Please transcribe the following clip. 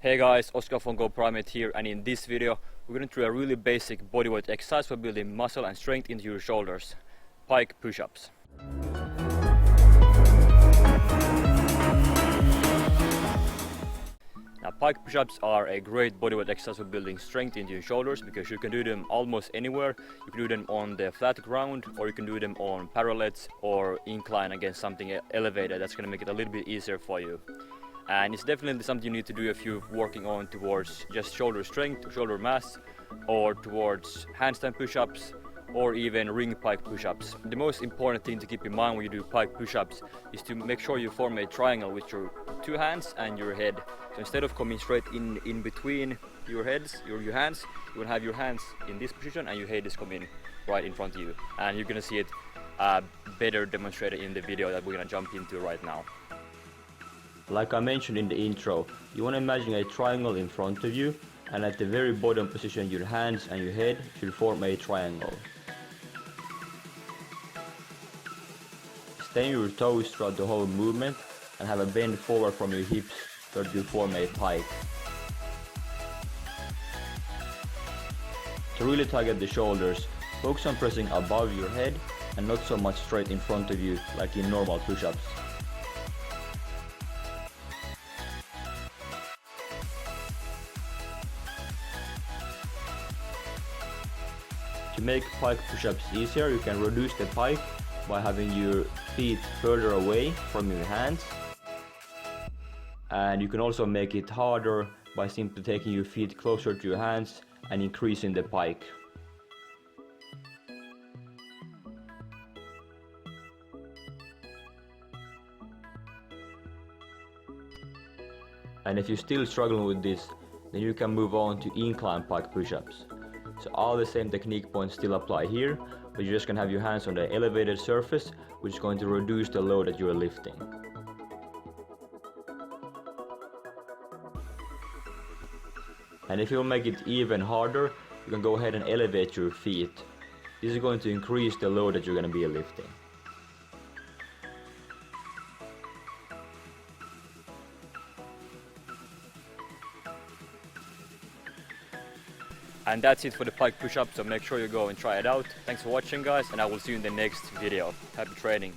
Hey guys, Oskar from GoPrimate here, and in this video we're going to do a really basic bodyweight exercise for building muscle and strength into your shoulders. Pike push-ups. Now pike push-ups are a great bodyweight exercise for building strength into your shoulders because you can do them almost anywhere. You can do them on the flat ground, or you can do them on parallels or incline against something elevated. That's going to make it a little bit easier for you. And it's definitely something you need to do if you're working on towards just shoulder strength, shoulder mass, or towards handstand push-ups, or even ring pike push-ups. The most important thing to keep in mind when you do pike push-ups is to make sure you form a triangle with your two hands and your head. So instead of coming straight in between your heads, your hands, you will have your hands in this position and your head is coming right in front of you. And you're gonna see it better demonstrated in the video that we're gonna jump into right now. Like I mentioned in the intro, you want to imagine a triangle in front of you, and at the very bottom position your hands and your head should form a triangle. Stay your toes throughout the whole movement and have a bend forward from your hips so that you form a pike. To really target the shoulders, focus on pressing above your head and not so much straight in front of you like in normal push-ups. To make pike push-ups easier, you can reduce the pike by having your feet further away from your hands. And you can also make it harder by simply taking your feet closer to your hands and increasing the pike. And if you're still struggling with this, then you can move on to incline pike push-ups. So all the same technique points still apply here, but you're just going to have your hands on the elevated surface, which is going to reduce the load that you're lifting. And if you'll make it even harder, you can go ahead and elevate your feet. This is going to increase the load that you're going to be lifting. And that's it for the pike push-up, so make sure you go and try it out. Thanks for watching guys, and I will see you in the next video. Happy training.